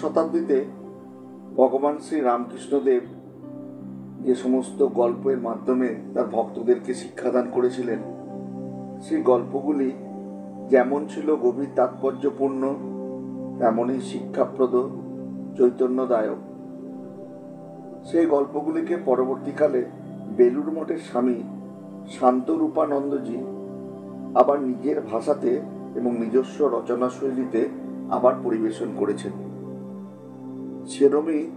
শতাব্দীতে ভগবান শ্রী রামকৃষ্ণদেব যে সমস্ত গল্পের মাধ্যমে তার ভক্তদেরকে শিক্ষাদান করেছিলেন, সেই গল্পগুলি যেমন ছিল গভীর তাৎপর্যপূর্ণ, তেমনই শিক্ষাপ্রদ, চৈতন্যদায়ক। সেই গল্পগুলিকে পরবর্তীকালে বেলুড় মঠের স্বামী শান্তরূপানন্দজি আবার নিজের ভাষাতে এবং নিজস্ব রচনাশৈলীতে আবার পরিবেশন করেছেন। সেরমই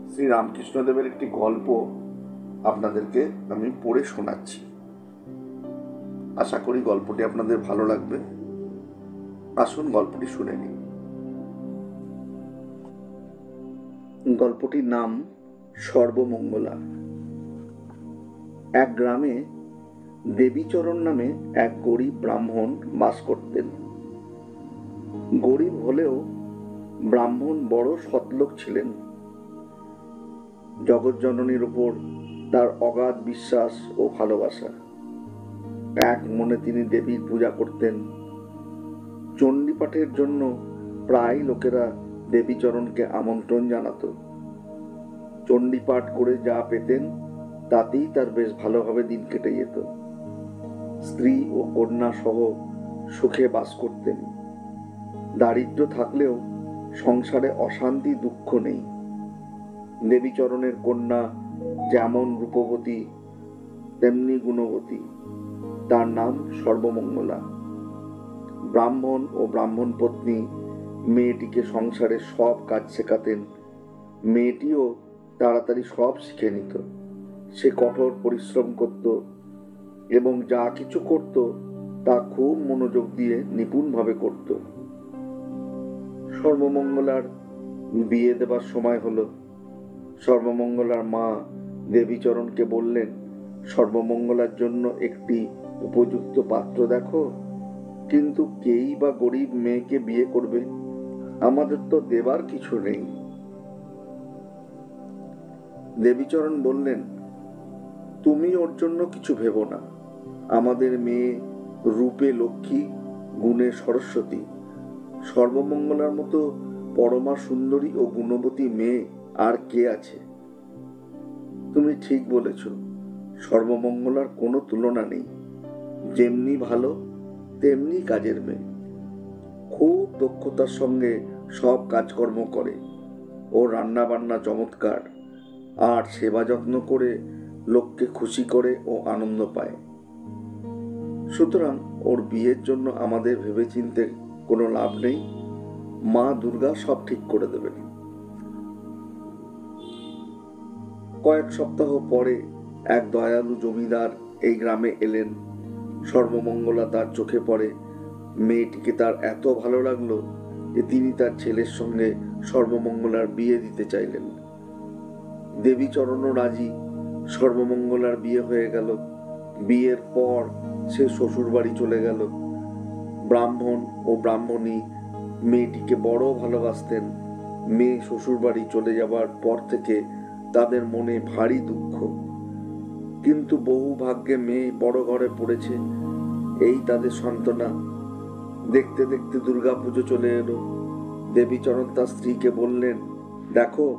শ্রী রামকৃষ্ণদেবের একটি গল্প আপনাদেরকে আমি পড়ে শোনাচ্ছি। আশা করি গল্পটি আপনাদের ভালো লাগবে। আসুন গল্পটি শুনে নিন। গল্পটির নাম সর্বমঙ্গলা। এক গ্রামে দেবীচরণ নামে এক গরিব ব্রাহ্মণ বাস করতেন। গরিব হলেও ব্রাহ্মণ বড় সৎলোক ছিলেন। জগৎজননীর উপর তার অগাধ বিশ্বাস ও ভালোবাসা। এক মনে তিনি দেবীর পূজা করতেন। চণ্ডীপাঠের জন্য প্রায় লোকেরা দেবীচরণকে আমন্ত্রণ জানাতো। চণ্ডীপাঠ করে যা পেতেন তাতেই তার বেশ ভালোভাবে দিন কেটে যেত। স্ত্রী ও কন্যা সহ সুখে বাস করতেন। দারিদ্র থাকলেও সংসারে অশান্তি দুঃখ নেই। দেবীচরণের কন্যা যেমন রূপবতী তেমনি গুণবতী। তার নাম সর্বমঙ্গলা। ব্রাহ্মণ ও ব্রাহ্মণ পত্নী মেয়েটিকে সংসারে সব কাজ শেখাতেন। মেয়েটিও তাড়াতাড়ি সব শিখে নিত। সে কঠোর পরিশ্রম করত এবং যা কিছু করত তা খুব মনোযোগ দিয়ে নিপুণভাবে করত। সর্বমঙ্গলার বিয়ে দেবার সময় হলো। সর্বমঙ্গলার মা দেবীচরণকে বললেন, সর্বমঙ্গলার জন্য একটি উপযুক্ত পাত্র দেখো, কিন্তু কেই বা গরিব মেয়েকে বিয়ে করবে? আমাদের তো দেবার কিছু নেই। দেবীচরণ বললেন, তুমি ওর জন্য কিছু ভেবো না। আমাদের মেয়ে রূপে লক্ষ্মী, গুণে সরস্বতী। সর্বমঙ্গলার মতো পরমা সুন্দরী ও গুণবতী মেয়ে আর কে আছে? তুমি ঠিক বলেছ, সর্বমঙ্গলার কোনো তুলনা নেই। যেমনি ভালো তেমনি কাজের মেয়ে। খুব দক্ষতার সঙ্গে সব কাজকর্ম করে। ও রান্না বান্না চমৎকার, আর সেবা যত্ন করে লোককে খুশি করে ও আনন্দ পায়। সুতরাং ওর বিয়ের জন্য আমাদের ভেবেচিন্তে কোনো লাভ নেই। মা দুর্গা সব ঠিক করে দেবেন। কয়েক সপ্তাহ পরে এক দয়ালু জমিদার এই গ্রামে এলেন। সর্বমঙ্গলা তার চোখে পড়ে। মেয়েটিকে তার এত ভালো লাগলো যে তিনি তার ছেলের সঙ্গে সর্বমঙ্গলার বিয়ে দিতে চাইলেন। দেবীচরণও রাজি। সর্বমঙ্গলার বিয়ে হয়ে গেল। বিয়ের পর সে শ্বশুর বাড়ি চলে গেল। ব্রাহ্মণ ও ব্রাহ্মণী মেয়েটিকে বড় ভালোবাসতেন। মেয়ে শ্বশুর বাড়ি চলে যাবার পর থেকে তাদের মনে ভারী দুঃখ। কিন্তু বহু ভাগ্যে মেয়ে বড় ঘরে পড়েছে, এই তাদের সান্ত্বনা। দেখতে দেখতে দুর্গাপুজো চলে এলো। দেবীচরণ তার স্ত্রীকে বললেন, দেখো,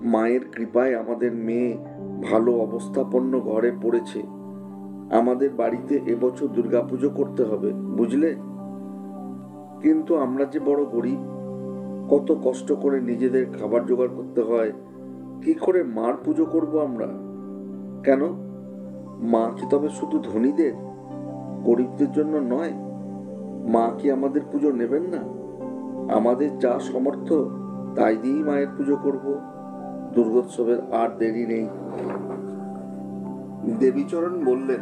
মায়ের কৃপায় আমাদের মেয়ে ভালো অবস্থাপন্ন ঘরে পড়েছে। আমাদের বাড়িতে এবছর দুর্গাপুজো করতে হবে, বুঝলে? কিন্তু আমরা যে বড় গরিব, কত কষ্ট করে নিজেদের খাবার জোগাড় করতে হয়। কি করে মার পুজো করব আমরা? কেন, মা কি তবে শুধু ধনীদের, গরিবদের জন্য নয়? মা কি আমাদের পুজো নেবেন না? আমাদের যা সামর্থ্য তাই দিয়েই মায়ের পুজো করব। দুর্গোৎসবের আর দেরি নেই। দেবীচরণ বললেন,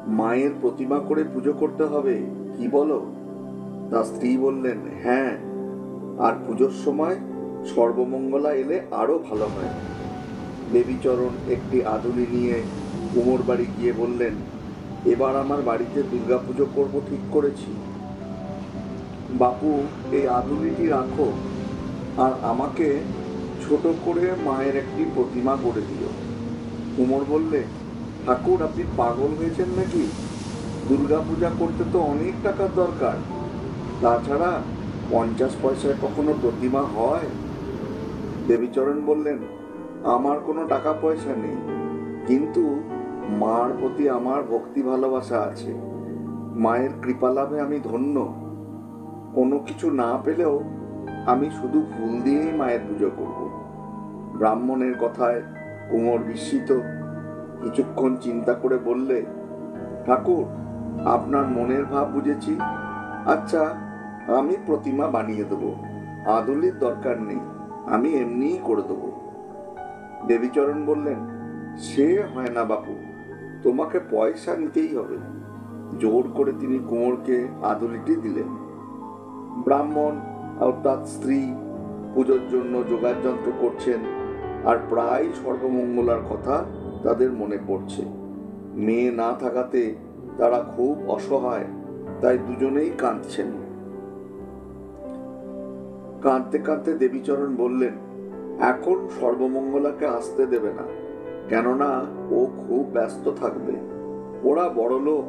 মায়ের প্রতিমা করে পুজো করতে হবে, কি বলো? তার স্ত্রী বললেন, হ্যাঁ, আর পুজোর সময় সর্বমঙ্গলা এলে আরো ভালো হয়। দেবীচরণ একটি আদুলি নিয়ে কুমোর বাড়ি গিয়ে বললেন, এবার আমার বাড়িতে দুর্গাপুজো করব ঠিক করেছি। বাপু, এই আদুলিটি রাখো, আর আমাকে ছোট করে মায়ের একটি প্রতিমা করে দিও। কুমোর বললে, ঠাকুর, আপনি পাগল হয়েছেন নাকি? দুর্গাপূজা করতে তো অনেক টাকার দরকার। তাছাড়া 50 পয়সায় কখনো প্রতিমা হয়? দেবীচরণ বললেন, আমার কোনো টাকা পয়সা নেই, কিন্তু মার প্রতি আমার ভক্তি ভালোবাসা আছে। মায়ের কৃপা লাভে আমি ধন্য। কোনো কিছু না পেলেও আমি শুধু ফুল দিয়েই মায়ের পুজো করব। ব্রাহ্মণের কথায় কুমোর বিস্মিত। কিছুক্ষণ চিন্তা করে বললে, ঠাকুর, আপনার মনের ভাব বুঝেছি। আচ্ছা, আমি প্রতিমা বানিয়ে দেবো, আদলির দরকার নেই, আমি এমনিই করে দেবো। দেবীচরণ বললেন, সে হয় না বাপু, তোমাকে পয়সা নিতেই হবে। জোর করে তিনি কুমোরকে আদলিটি দিলেন। ব্রাহ্মণ অর্থাৎ স্ত্রী পুজোর জন্য যোগাড় যন্ত্র করছেন, আর প্রায় সর্বমঙ্গলার কথা তাদের মনে পড়ছে। মেয়ে না থাকাতে তারা খুব অসহায়, তাই দুজনেই কাঁদছেন। কাঁদতে কাঁদতে দেবীচরণ বললেন, এখন সর্বমঙ্গলাকে আসতে দেবে না, কেননা ও খুব ব্যস্ত থাকবে। ওরা বড় লোক,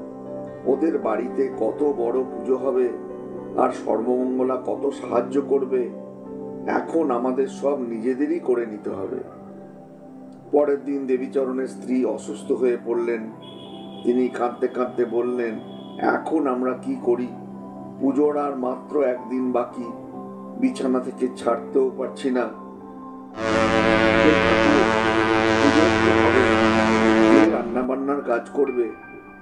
ওদের বাড়িতে কত বড় পুজো হবে, আর সর্বমঙ্গলা কত সাহায্য করবে। এখন আমাদের সব নিজেদেরই করে নিতে হবে। পরের দিন দেবীচরণের স্ত্রী অসুস্থ হয়ে পড়লেন। তিনি কাঁদতে কাঁদতে বললেন, এখন আমরা কি করি? পুজোর আর মাত্র একদিন বাকি, বিছানা থেকে ছাড়তেও পারছি না। কে রান্না বান্নার কাজ করবে?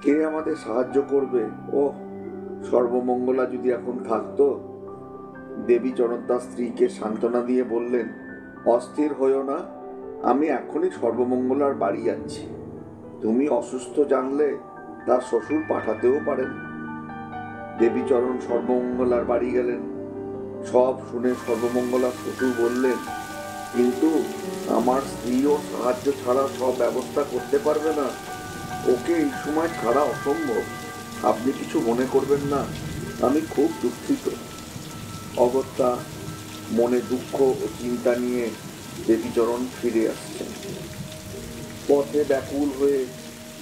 কে আমাদের সাহায্য করবে? ও সর্বমঙ্গলা যদি এখন থাকতো। দেবীচরণ তার স্ত্রীকে সান্ত্বনা দিয়ে বললেন, অস্থির হইও না, আমি এখনই সর্বমঙ্গলার বাড়ি যাচ্ছি। তুমি অসুস্থ জানলে তার শ্বশুর পাঠাতেও পারেন। দেবীচরণ সর্বমঙ্গলার বাড়ি গেলেন। সব শুনে সর্বমঙ্গলার শ্বশুর বললেন, কিন্তু আমার স্ত্রীও সাহায্য ছাড়া সব ব্যবস্থা করতে পারবে না, ওকে এই সময় ছাড়া অসম্ভব। আপনি কিছু মনে করবেন না, আমি খুব দুঃখিত। অগত্যা মনে দুঃখ ও চিন্তা নিয়ে দেবীচরণ ফিরে আসছেন। পথে ব্যাকুল হয়ে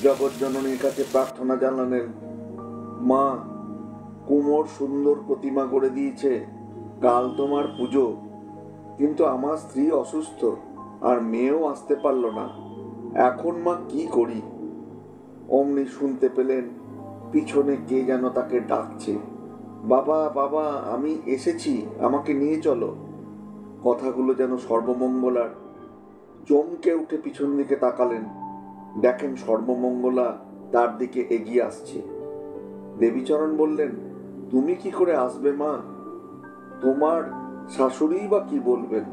জগৎজননীর কাছে প্রার্থনা জানালেন, মা, কুমোর সুন্দর প্রতিমা করে দিয়েছে, কাল তোমার পুজো, কিন্তু আমার স্ত্রী অসুস্থ আর মেয়েও আসতে পারল না। এখন মা কি করি? অমনি শুনতে পেলেন পিছনে কে যেন তাকে ডাকছে, বাবা, বাবা, আমি এসেছি, আমাকে নিয়ে চলো। কথাগুলো যেন সর্বমঙ্গলার। চমকে উঠে পিছন দিকে তাকালেন, দেখেন সর্বমঙ্গলা তার দিকে এগিয়ে আসছে। দেবীচরণ বললেন, তুমি কি করে আসবে মা? তোমার শাশুড়ি বা কি বলবেন?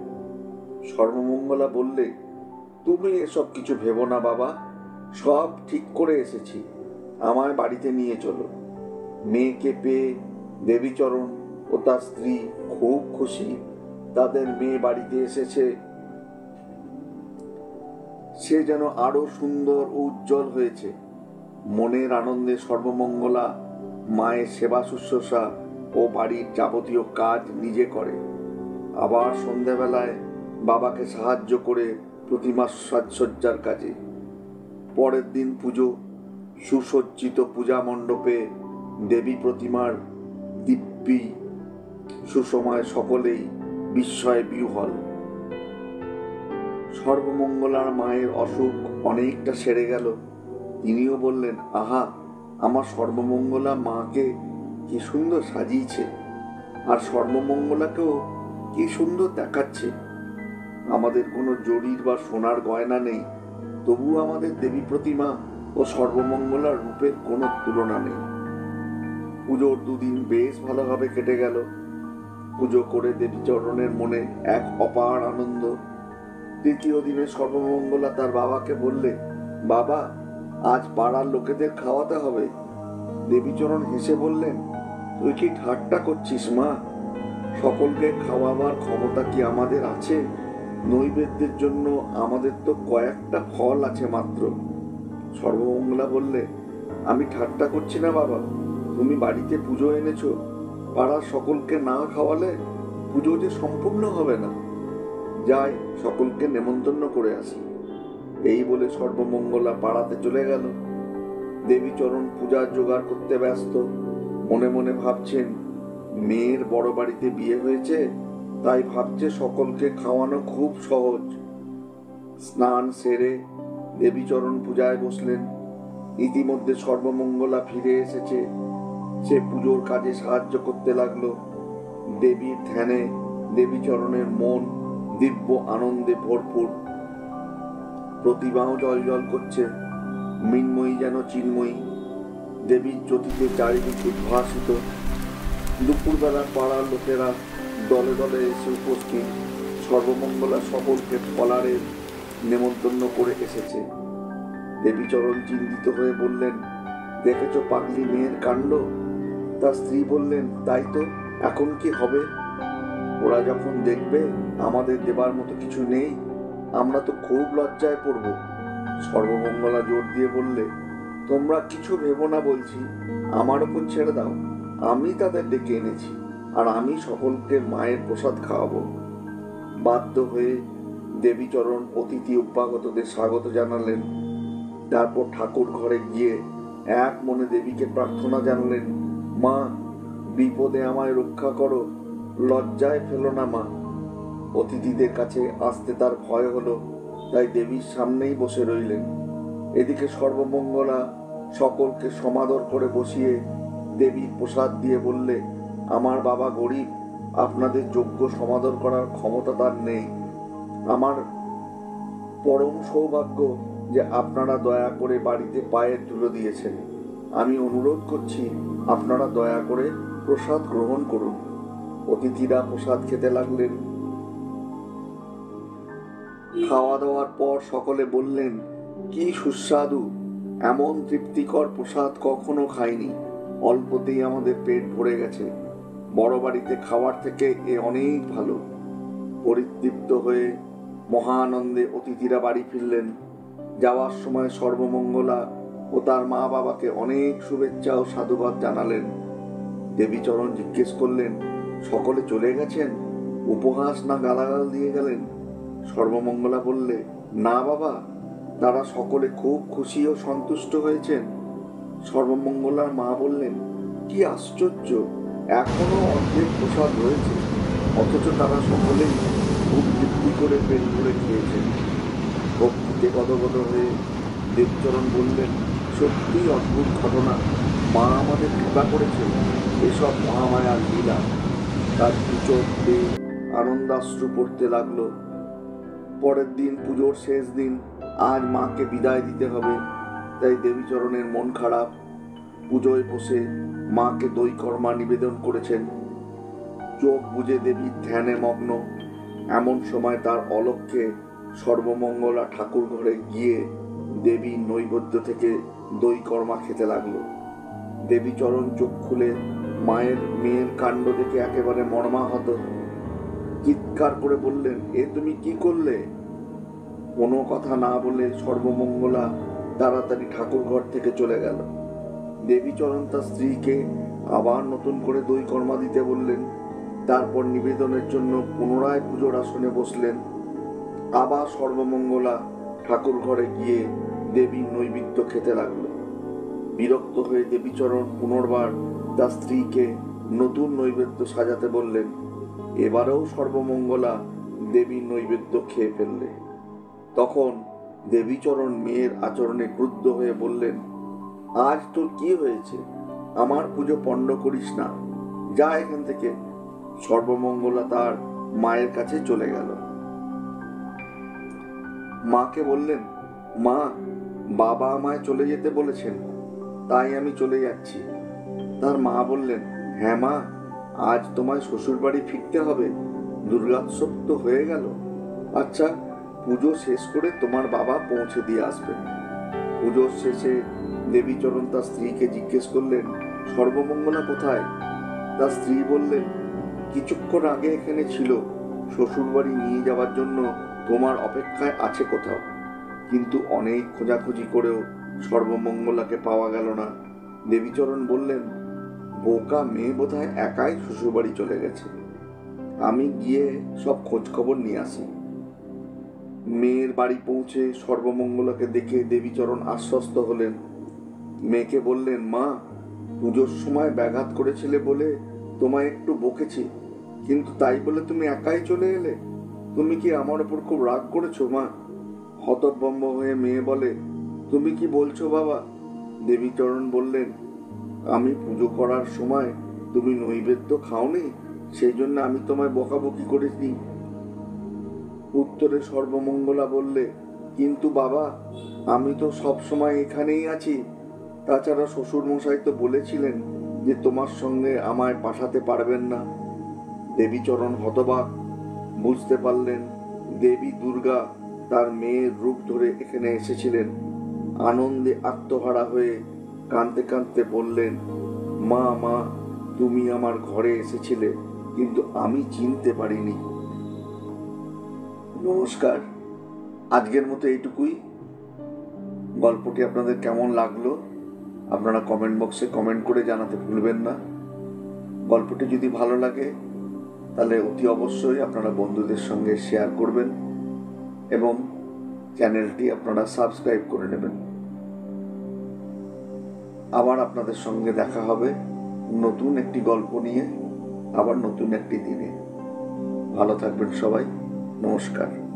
সর্বমঙ্গলা বললে, তুমি এসব কিছু ভেবো না বাবা, সব ঠিক করে এসেছি, আমায় বাড়িতে নিয়ে চলো। মেয়েকে পেয়ে দেবীচরণ ও তার স্ত্রী খুব খুশি। তাদের মেয়ে বাড়িতে এসেছে, সে যেন আরো সুন্দর ও উজ্জ্বল হয়েছে। মনের আনন্দে সর্বমঙ্গলা মায়ের সেবা শুশ্রূষা ও বাড়ির যাবতীয় কাজ নিজে করে। আবার সন্ধ্যাবেলায় বাবাকে সাহায্য করে প্রতিমার সাজসজ্জার কাজে। পরের দিন পুজো। সুসজ্জিত পূজা মণ্ডপে দেবী প্রতিমার দিব্যি সুসময় সকলেই বিস্ময়ে বিহ্বল। সর্বমঙ্গলার মায়ের অসুখ অনেকটা সেরে গেল। তিনিও বললেন, আহা, আমার সর্বমঙ্গলা মাকে কি সুন্দর সাজিয়েছে, আর সর্বমঙ্গলাকেও কি সুন্দর দেখাচ্ছে। আমাদের কোনো জরির বা সোনার গয়না নেই, তবু আমাদের দেবী প্রতিমা ও সর্বমঙ্গলার রূপের কোনো তুলনা নেই। পুজোর দুদিন বেশ ভালোভাবে কেটে গেল। পুজো করে দেবীচরণের মনে এক অপার আনন্দ। তৃতীয় দিনে সর্বমঙ্গলা তার বাবাকে বললে, বাবা, আজ পাড়ার লোকেদের খাওয়াতে হবে। দেবীচরণ হেসে বললেন, তুই কি ঠাট্টা করছিস মা? সকলকে খাওয়াবার ক্ষমতা কি আমাদের আছে? নৈবেদ্যের জন্য আমাদের তো কয়েকটা ফল আছে মাত্র। সর্বমঙ্গলা বললে, আমি ঠাট্টা করছি না বাবা, তুমি বাড়িতে পুজো এনেছো, পাড়ার সকলকে না খাওয়ালে পুজো যে সম্পূর্ণ হবে না। যাই, সকলকে নেমন্তন্ন করে আসি। এই বলে সর্বমঙ্গলা পাড়াতে চলে গেল। দেবীচরণ পূজার জোগাড় করতে ব্যস্ত। মনে মনে ভাবছেন, মেয়ের বড় বাড়িতে বিয়ে হয়েছে, তাই ভাবছে সকলকে খাওয়ানো খুব সহজ। স্নান সেরে দেবীচরণ পূজায় বসলেন। ইতিমধ্যে সর্বমঙ্গলা ফিরে এসেছে। সে পুজোর কাজে সাহায্য করতে লাগলো। দেবীর ধ্যানে দেবীচরণের মন দিব্য আনন্দে ভরপুর। প্রতিমাও জল জল করছে, মৃন্ময়ী যেন চিন্ময়ী। দেবীর জ্যোতিতে চারিদিক উদ্ভাসিত। দুপুরবেলা পাড়ার লোকেরা দলে দলে এসে উপস্থিত। সর্বমঙ্গলা সকলকে ফলারের নেমন্তন্ন করে এসেছে। দেবীচরণ চিন্তিত হয়ে বললেন, দেখেছ পাগলি মেয়ের কাণ্ড? তার স্ত্রী বললেন, তাই তো, এখন কি হবে? ওরা যখন দেখবে আমাদের দেবার মতো কিছু নেই, আমরা তো খুব লজ্জায় পড়ব। সর্বমঙ্গলা জোর দিয়ে বললে, তোমরা কিছু ভেবো না বলছি, আমার ওপর ছেড়ে দাও। আমি তাদের ডেকে এনেছি, আর আমি সকলকে মায়ের প্রসাদ খাওয়াবো। বাধ্য হয়ে দেবীচরণ অতিথি অভ্যাগতদের স্বাগত জানালেন। তারপর ঠাকুর ঘরে গিয়ে এক মনে দেবীকে প্রার্থনা জানালেন, মা, বিপদে আমায় রক্ষা করো, লজ্জায় ফেলো না মা। অতিথিদের কাছে আসতে তার ভয় হলো, তাই দেবীর সামনেই বসে রইলেন। এদিকে সর্বমঙ্গলা সকলকে সমাদর করে বসিয়ে দেবীর প্রসাদ দিয়ে বললে, আমার বাবা গরিব, আপনাদের যোগ্য সমাদর করার ক্ষমতা তার নেই। আমার পরম সৌভাগ্য যে আপনারা দয়া করে বাড়িতে পায়ের ধুলো দিয়েছেন। আমি অনুরোধ করছি, আপনারা দয়া করে প্রসাদ গ্রহণ করুন। অতিথিরা প্রসাদ খেতে লাগলেন। খাওয়া দাওয়ার পর সকলে বললেন, কি সুস্বাদু, এমন তৃপ্তিকর প্রসাদ কখনো খাইনি। অল্পতেই আমাদের পেট ভরে গেছে। বড় বাড়িতে খাওয়ার থেকে এ অনেক ভালো। পরিতৃপ্ত হয়ে মহানন্দে অতিথিরা বাড়ি ফিরলেন। যাওয়ার সময় সর্বমঙ্গলা ও তার মা বাবাকে অনেক শুভেচ্ছা ও সাধুবাদ জানালেন। দেবীচরণ জিজ্ঞেস করলেন, সকলে চলে গেছেন? উপহাস না গালাগাল দিয়ে গেলেন? সর্বমঙ্গলা বললে, না বাবা, তারা সকলে খুব খুশি ও সন্তুষ্ট হয়েছেন। সর্বমঙ্গলার মা বললেন, কি আশ্চর্য, এখনো অর্ধেক প্রসাদ রয়েছে, অথচ তারা সকলেই খুব তৃপ্তি করে পেট ভরে খেয়েছেন। ভক্তিতে গদগদ হয়ে দেবচরণ বললেন, সত্যি অদ্ভুত ঘটনা, মা আমাদের কৃপা করেছেন, এসব মহামায়ার লীলা। তার চোখ দিয়ে আনন্দাশ্রু পড়তে লাগলো। পরের দিন পুজোর শেষ দিন, আজ মাকে বিদায় দিতে হবে, তাই দেবীচরণের মন খারাপ। পুজোয় বসে মাকে দই কর্মা নিবেদন করেছেন। চোখ বুজে দেবীর ধ্যানে মগ্ন। এমন সময় তার অলক্ষ্যে সর্বমঙ্গলা ঠাকুর ঘরে গিয়ে দেবীর নৈবেদ্য থেকে দই কর্মা খেতে লাগলো। দেবীচরণ চোখ খুলে মায়ের মেয়ের কাণ্ড দেখে একেবারে মর্মাহত। চিৎকার করে বললেন, এ তুমি কি করলে? কোনো কথা না বলে সর্বমঙ্গলা তাড়াতাড়ি ঠাকুর ঘর থেকে চলে গেল। দেবীচরণ তার স্ত্রীকে আবার নতুন করে দই কর্মা দিতে বললেন। তারপর নিবেদনের জন্য পুনরায় পুজোর আসনে বসলেন। আবার সর্বমঙ্গলা ঠাকুর ঘরে গিয়ে দেবীর নৈবেদ্য খেতে লাগলো। বিরক্ত হয়ে দেবীচরণ পুনর্বার তার স্ত্রীকে নতুন নৈবেদ্য সাজাতে বললেন। এবারেও সর্বমঙ্গলা দেবীর নৈবেদ্য খেয়ে ফেললে। তখন দেবীচরণ মেয়ের আচরণে ক্রুদ্ধ হয়ে বললেন, আজ তোর কি হয়েছে? আমার পুজো পণ্ড করিস না, যা এখান থেকে। সর্বমঙ্গলা তার মায়ের কাছে চলে গেল। মাকে বললেন, মা, বাবা আমায় চলে যেতে বলেছেন, তাই আমি চলে যাচ্ছি। তার মা বললেন, হ্যাঁ মা, আজ তোমায় শ্বশুর বাড়ি ফিরতে হবে, দুর্গোৎসব তো হয়ে গেল। আচ্ছা, পুজো শেষ করে তোমার বাবা পৌঁছে দিয়ে আসবেন। পুজোর শেষে দেবীচরণ তার স্ত্রীকে জিজ্ঞেস করলেন, সর্বমঙ্গলা কোথায়? তার স্ত্রী বললেন, কিছুক্ষণ আগে এখানে ছিল, শ্বশুর বাড়ি নিয়ে যাওয়ার জন্য তোমার অপেক্ষায় আছে কোথাও। কিন্তু অনেক খোঁজাখুঁজি করেও সর্বমঙ্গলাকে পাওয়া গেল না। দেবীচরণ বললেন, বোকা মেয়ে বোধহয় একাই শ্বশুর বাড়ি চলে গেছে, আমি গিয়ে সব খোঁজ খবর নিয়ে আসি। মেয়ের বাড়ি পৌঁছে সর্বমঙ্গলাকে দেখে দেবীচরণ আশ্বস্ত হলেন। মেয়েকে বললেন, মা, পুজোর সময় ব্যাঘাত করেছিলে বলে তোমায় একটু বকেছি, কিন্তু তাই বলে তুমি একাই চলে এলে? তুমি কি আমার ওপর খুব রাগ করেছো মা? হতভম্ব হয়ে মেয়ে বলে, তুমি কি বলছো বাবা? দেবীচরণ বললেন, আমি পুজো করার সময় তুমি নৈবেদ্য খাওনি, সেই জন্য আমি তোমায় বকাবকি করেছি। উত্তরে সর্বমঙ্গলা বললে, কিন্তু বাবা, আমি তো সব সময় এখানেই আছি। তাছাড়া শ্বশুর মশাই তো বলেছিলেন যে তোমার সঙ্গে আমায় পাঠাতে পারবেন না। দেবীচরণ হতবাক, বুঝতে পারলেন দেবী দুর্গা তার মেয়ের রূপ ধরে এখানে এসেছিলেন। আনন্দে আত্মহারা হয়ে কাঁদতে কাঁদতে বললেন, মা মা, তুমি আমার ঘরে এসেছিলে, কিন্তু আমি চিনতে পারিনি। নমস্কার, আজকের মতো এইটুকুই। গল্পটি আপনাদের কেমন লাগলো আপনারা কমেন্ট বক্সে কমেন্ট করে জানাতে ভুলবেন না। গল্পটি যদি ভালো লাগে তাহলে অতি অবশ্যই আপনারা বন্ধুদের সঙ্গে শেয়ার করবেন এবং চ্যানেলটি আপনারা সাবস্ক্রাইব করে নেবেন। আবার আপনাদের সঙ্গে দেখা হবে নতুন একটি গল্প নিয়ে, আবার নতুন একটি দিনে। ভালো থাকবেন সবাই। নমস্কার।